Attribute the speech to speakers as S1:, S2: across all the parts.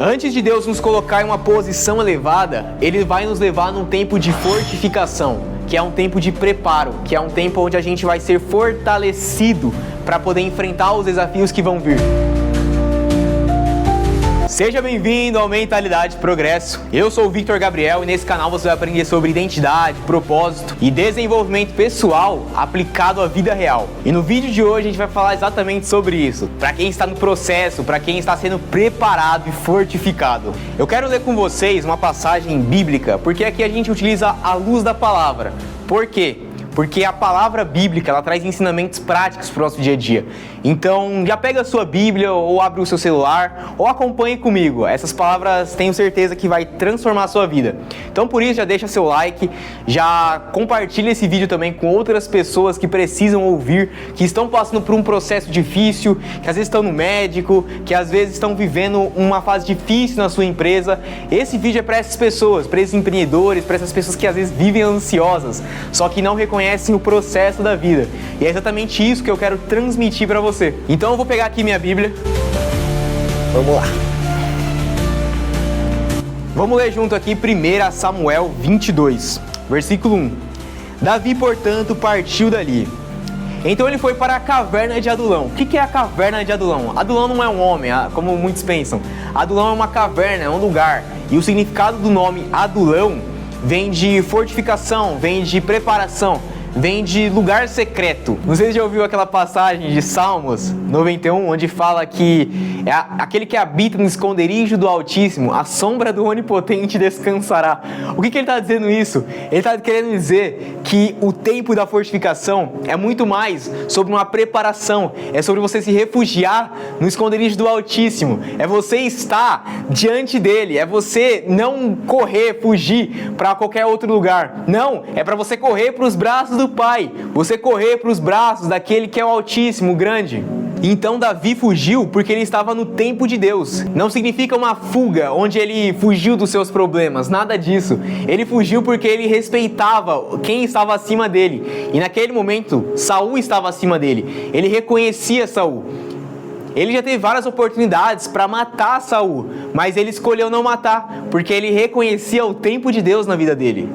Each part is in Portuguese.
S1: Antes de Deus nos colocar em uma posição elevada, Ele vai nos levar num tempo de fortificação, que é um tempo de preparo, que é um tempo onde a gente vai ser fortalecido para poder enfrentar os desafios que vão vir. Seja bem-vindo ao Mentalidade Progresso. Eu sou o Victor Gabriel e nesse canal você vai aprender sobre identidade, propósito e desenvolvimento pessoal aplicado à vida real. E no vídeo de hoje a gente vai falar exatamente sobre isso, para quem está no processo, para quem está sendo preparado e fortificado. Eu quero ler com vocês uma passagem bíblica, porque aqui a gente utiliza a luz da palavra. Por quê? Porque a palavra bíblica, ela traz ensinamentos práticos para o nosso dia a dia. Então, já pega a sua Bíblia, ou abre o seu celular, ou acompanhe comigo. Essas palavras, tenho certeza que vai transformar a sua vida. Então, por isso, já deixa seu like, já compartilha esse vídeo também com outras pessoas que precisam ouvir, que estão passando por um processo difícil, que às vezes estão no médico, que às vezes estão vivendo uma fase difícil na sua empresa. Esse vídeo é para essas pessoas, para esses empreendedores, para essas pessoas que às vezes vivem ansiosas, só que não reconhecem o processo da vida. E é exatamente isso que eu quero transmitir para você. Então eu vou pegar aqui minha Bíblia. Vamos lá. Vamos ler junto aqui 1 Samuel 22, versículo 1. Davi, portanto, partiu dali. Então ele foi para a caverna de Adulão. O que é a caverna de Adulão? Adulão não é um homem, como muitos pensam. Adulão é uma caverna, é um lugar. E o significado do nome Adulão vem de fortificação, vem de preparação, vem de lugar secreto. Não sei se já ouviu aquela passagem de Salmos 91, onde fala que é aquele que habita no esconderijo do Altíssimo, a sombra do Onipotente descansará. O que ele está dizendo isso? Ele está querendo dizer que o tempo da fortificação é muito mais sobre uma preparação, é sobre você se refugiar no esconderijo do Altíssimo, é você estar diante dele, é você não correr, fugir para qualquer outro lugar. Não, é para você correr para os braços do Pai, você correr para os braços daquele que é o Altíssimo, o grande. Então Davi fugiu porque ele estava no tempo de Deus. Não significa uma fuga onde ele fugiu dos seus problemas, nada disso. Ele fugiu porque ele respeitava quem estava acima dele. E naquele momento, Saul estava acima dele. Ele reconhecia Saul. Ele já teve várias oportunidades para matar Saul, mas ele escolheu não matar, porque ele reconhecia o tempo de Deus na vida dele.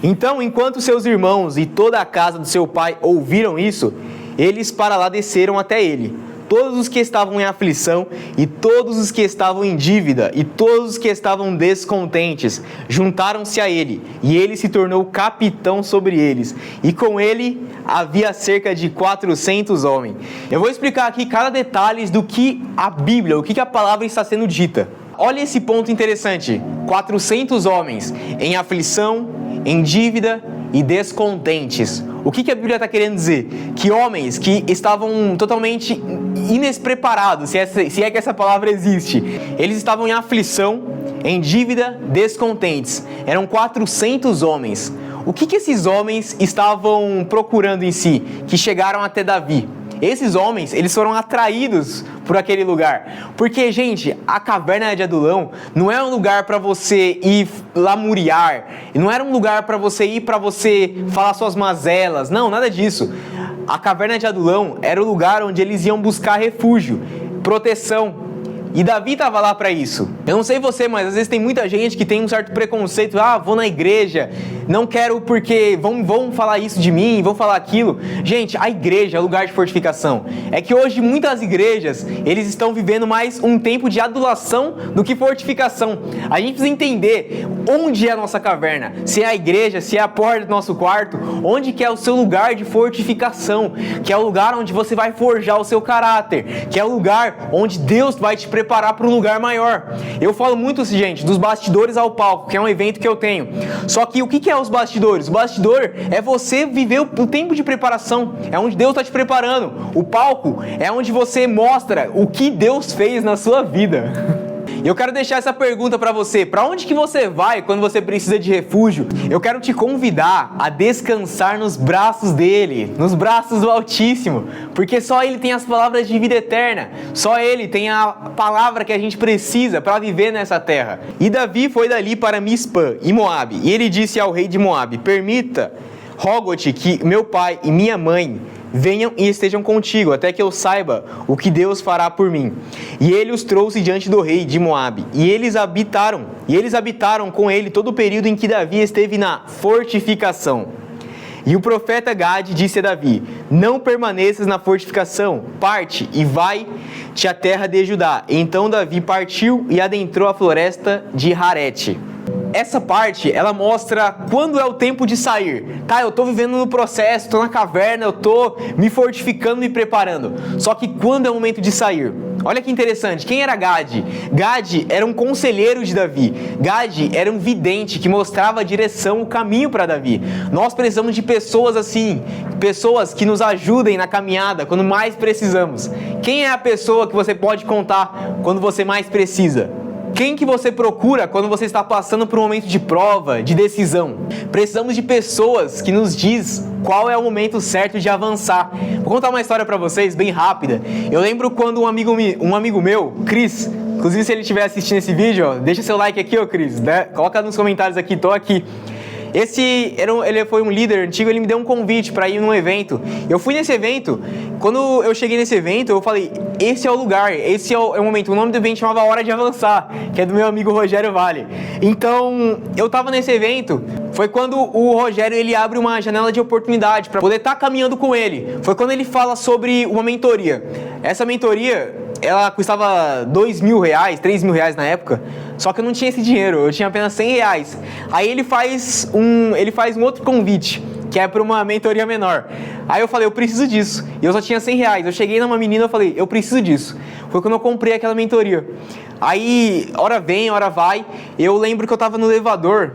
S1: Então, enquanto seus irmãos e toda a casa do seu pai ouviram isso, eles para lá desceram até ele. Todos os que estavam em aflição, e todos os que estavam em dívida, e todos os que estavam descontentes, juntaram-se a ele, e ele se tornou capitão sobre eles. E com ele havia cerca de 400 homens. Eu vou explicar aqui cada detalhe do que a Bíblia, o que a palavra está sendo dita. Olha esse ponto interessante. 400 homens em aflição, em dívida e descontentes. O que a Bíblia está querendo dizer? Que homens que estavam totalmente despreparados, se é que essa palavra existe, eles estavam em aflição, em dívida, descontentes. Eram 400 homens. O que esses homens estavam procurando em si, que chegaram até Davi? Esses homens, eles foram atraídos por aquele lugar. Porque, gente, a caverna de Adulão não é um lugar para você ir lamuriar. Não era um lugar para você ir para você falar suas mazelas. Não, nada disso. A caverna de Adulão era o lugar onde eles iam buscar refúgio, proteção. E Davi estava lá para isso. Eu não sei você, mas às vezes tem muita gente que tem um certo preconceito. Vou na igreja, não quero porque vão falar isso de mim, vão falar aquilo. Gente, a igreja é lugar de fortificação. É que hoje muitas igrejas, eles estão vivendo mais um tempo de adulação do que fortificação. A gente precisa entender onde é a nossa caverna. Se é a igreja, se é a porta do nosso quarto, onde que é o seu lugar de fortificação, que é o lugar onde você vai forjar o seu caráter, que é o lugar onde Deus vai te preparar para um lugar maior. Eu falo muito, gente, dos bastidores ao palco, que é um evento que eu tenho. Só que o que é os bastidores? O bastidor é você viver o tempo de preparação. É onde Deus está te preparando. O palco é onde você mostra o que Deus fez na sua vida. E eu quero deixar essa pergunta para você. Para onde que você vai quando você precisa de refúgio? Eu quero te convidar a descansar nos braços dele, nos braços do Altíssimo, porque só ele tem as palavras de vida eterna. Só ele tem a palavra que a gente precisa para viver nessa terra. E Davi foi dali para Mispã e Moabe, e ele disse ao rei de Moabe: rogo-te que meu pai e minha mãe venham e estejam contigo, até que eu saiba o que Deus fará por mim. E ele os trouxe diante do rei de Moabe, e eles habitaram com ele todo o período em que Davi esteve na fortificação. E o profeta Gade disse a Davi: não permaneças na fortificação, parte e vai-te à terra de Judá. Então Davi partiu e adentrou a floresta de Harete. Essa parte, ela mostra quando é o tempo de sair. Tá, eu tô vivendo no processo, tô na caverna, eu tô me fortificando, me preparando. Só que quando é o momento de sair? Olha que interessante, quem era Gade? Gade era um conselheiro de Davi. Gade era um vidente que mostrava a direção, o caminho para Davi. Nós precisamos de pessoas assim, pessoas que nos ajudem na caminhada quando mais precisamos. Quem é a pessoa que você pode contar quando você mais precisa? Quem que você procura quando você está passando por um momento de prova, de decisão? Precisamos de pessoas que nos diz qual é o momento certo de avançar. Vou contar uma história para vocês, bem rápida. Eu lembro quando um amigo meu, Cris, inclusive se ele estiver assistindo esse vídeo, ó, deixa seu like aqui, ó Cris, né? Coloca nos comentários aqui, tô aqui. Ele foi um líder antigo, ele me deu um convite para ir num evento. Eu fui nesse evento, quando eu cheguei nesse evento, eu falei, esse é o lugar, esse é o momento. O nome do evento chamava Hora de Avançar, que é do meu amigo Rogério Vale. Então, eu tava nesse evento, foi quando o Rogério, ele abre uma janela de oportunidade para poder estar caminhando com ele. Foi quando ele fala sobre uma mentoria. Essa mentoria, ela custava R$2.000, R$3.000 na época, só que eu não tinha esse dinheiro, eu tinha apenas R$100. Aí ele faz um outro convite, que é para uma mentoria menor. Aí eu falei, eu preciso disso, e eu só tinha R$100. Eu cheguei numa menina e falei, eu preciso disso. Foi quando eu comprei aquela mentoria. Aí, hora vem, hora vai, eu lembro que eu tava no elevador,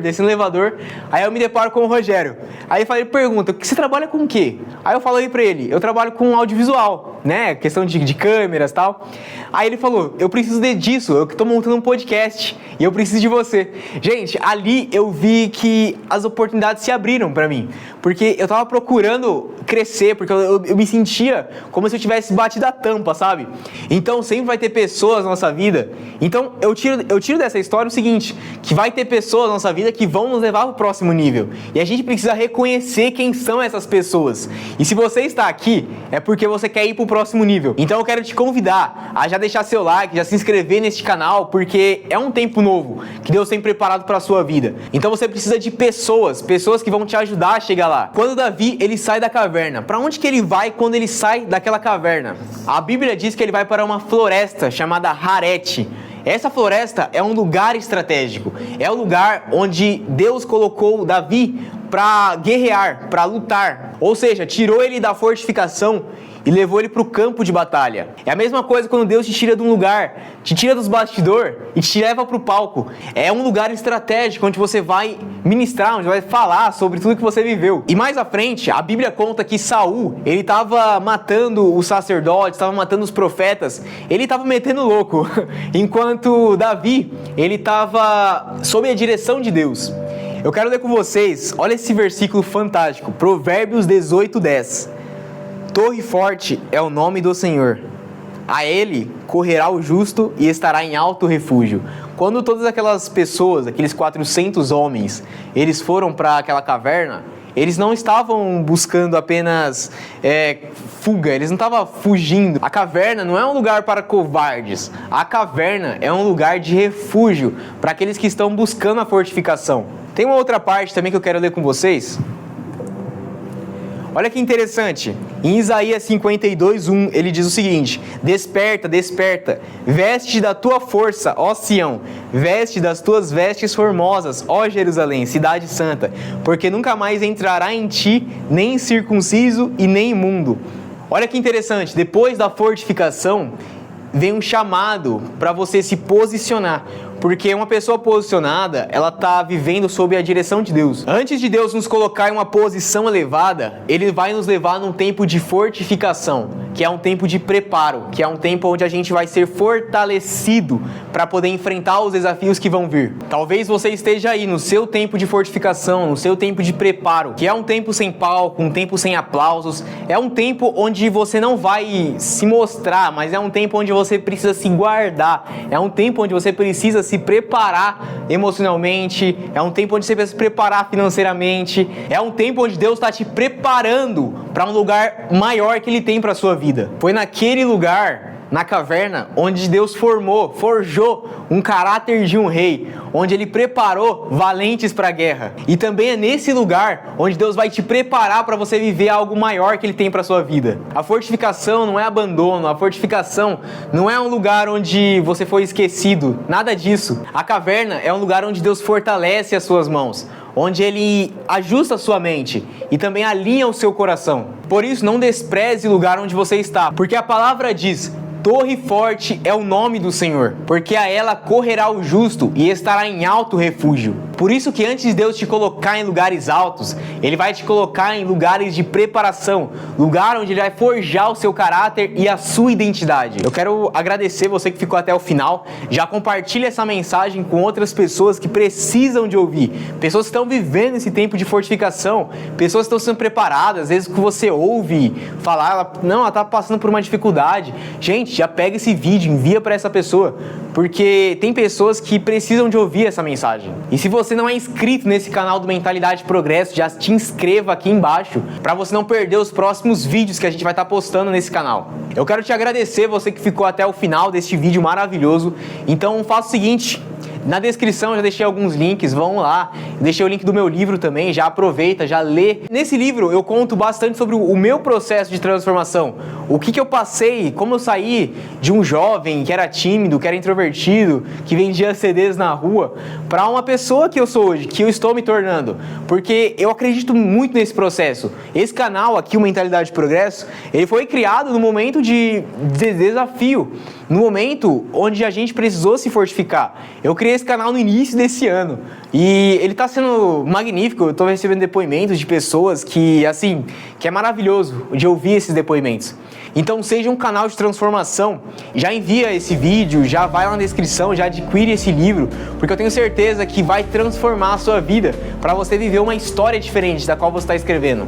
S1: descendo no elevador, aí eu me deparo com o Rogério. Aí ele pergunta, você trabalha com o quê? Aí eu falei pra ele, eu trabalho com audiovisual, né, questão de câmeras e tal. Aí ele falou, eu preciso disso, eu tô montando um podcast, e eu preciso de você. Gente, ali eu vi que as oportunidades se abriram pra mim, porque eu tava procurando crescer, porque eu me sentia como se eu tivesse batido a tampa, sabe? Então sempre vai ter pessoas na nossa vida. Então eu tiro dessa história o seguinte, que vai ter pessoas na nossa vida que vão nos levar pro próximo nível. E a gente precisa reconhecer quem são essas pessoas. E se você está aqui, é porque você quer ir pro próximo nível. Então eu quero te convidar a já deixar seu like, já se inscrever neste canal, porque é um tempo novo que Deus tem preparado para a sua vida. Então você precisa de pessoas que vão te ajudar a chegar lá. Quando Davi, ele sai da caverna, para onde que ele vai quando ele sai daquela caverna? A Bíblia diz que ele vai para uma floresta chamada Harete. Essa floresta é um lugar estratégico, é o lugar onde Deus colocou Davi para guerrear, para lutar. Ou seja, tirou ele da fortificação e levou ele para o campo de batalha. É a mesma coisa quando Deus te tira de um lugar, te tira dos bastidores e te leva para o palco. É um lugar estratégico onde você vai ministrar, onde vai falar sobre tudo que você viveu. E mais à frente, a Bíblia conta que Saul, ele estava matando os sacerdotes, estava matando os profetas, ele estava metendo louco, enquanto Davi, ele estava sob a direção de Deus. Eu quero ler com vocês, olha esse versículo fantástico, Provérbios 18:10. Torre forte é o nome do Senhor. A ele correrá o justo e estará em alto refúgio. Quando todas aquelas pessoas, aqueles 400 homens, eles foram para aquela caverna, eles não estavam buscando apenas fuga, eles não estavam fugindo. A caverna não é um lugar para covardes. A caverna é um lugar de refúgio para aqueles que estão buscando a fortificação. Tem uma outra parte também que eu quero ler com vocês. Olha que interessante, em Isaías 52:1, ele diz o seguinte: desperta, desperta, veste da tua força, ó Sião, veste das tuas vestes formosas, ó Jerusalém, cidade santa, porque nunca mais entrará em ti nem circunciso e nem imundo. Olha que interessante, depois da fortificação, vem um chamado para você se posicionar. Porque uma pessoa posicionada, ela está vivendo sob a direção de Deus. Antes de Deus nos colocar em uma posição elevada, Ele vai nos levar num tempo de fortificação, que é um tempo de preparo, que é um tempo onde a gente vai ser fortalecido para poder enfrentar os desafios que vão vir. Talvez você esteja aí no seu tempo de fortificação, no seu tempo de preparo, que é um tempo sem palco, um tempo sem aplausos, é um tempo onde você não vai se mostrar, mas é um tempo onde você precisa se guardar, é um tempo onde você precisa se se preparar emocionalmente, é um tempo onde você precisa se preparar financeiramente, é um tempo onde Deus está te preparando para um lugar maior que Ele tem para sua vida. Foi naquele lugar, na caverna, onde Deus forjou um caráter de um rei, onde Ele preparou valentes para a guerra. E também é nesse lugar onde Deus vai te preparar para você viver algo maior que Ele tem para sua vida. A fortificação não é abandono, a fortificação não é um lugar onde você foi esquecido, nada disso. A caverna é um lugar onde Deus fortalece as suas mãos, onde Ele ajusta a sua mente e também alinha o seu coração. Por isso, não despreze o lugar onde você está, porque a palavra diz: torre forte é o nome do Senhor, porque a ela correrá o justo e estará em alto refúgio. Por isso que antes de Deus te colocar em lugares altos, Ele vai te colocar em lugares de preparação, lugar onde Ele vai forjar o seu caráter e a sua identidade. Eu quero agradecer você que ficou até o final. Já compartilha essa mensagem com outras pessoas que precisam de ouvir, pessoas que estão vivendo esse tempo de fortificação, pessoas que estão sendo preparadas. Às vezes que você ouve falar, ela está passando por uma dificuldade. Gente, já pega esse vídeo, envia para essa pessoa, porque tem pessoas que precisam de ouvir essa mensagem. E se você não é inscrito nesse canal do Mentalidade Progresso, já te inscreva aqui embaixo, para você não perder os próximos vídeos que a gente vai estar postando nesse canal. Eu quero te agradecer, você que ficou até o final deste vídeo maravilhoso. Então faça o seguinte: na descrição eu já deixei alguns links, vão lá. Eu deixei o link do meu livro também, já aproveita, já lê. Nesse livro eu conto bastante sobre o meu processo de transformação. O que eu passei, como eu saí de um jovem que era tímido, que era introvertido, que vendia CDs na rua, para uma pessoa que eu sou hoje, que eu estou me tornando. Porque eu acredito muito nesse processo. Esse canal aqui, o Mentalidade de Progresso, ele foi criado no momento de desafio, no momento onde a gente precisou se fortificar. Eu criei esse canal no início desse ano e ele está sendo magnífico. Eu estou recebendo depoimentos de pessoas que é maravilhoso de ouvir esses depoimentos. Então seja um canal de transformação, já envia esse vídeo, já vai lá na descrição, já adquire esse livro, porque eu tenho certeza que vai transformar a sua vida para você viver uma história diferente da qual você está escrevendo.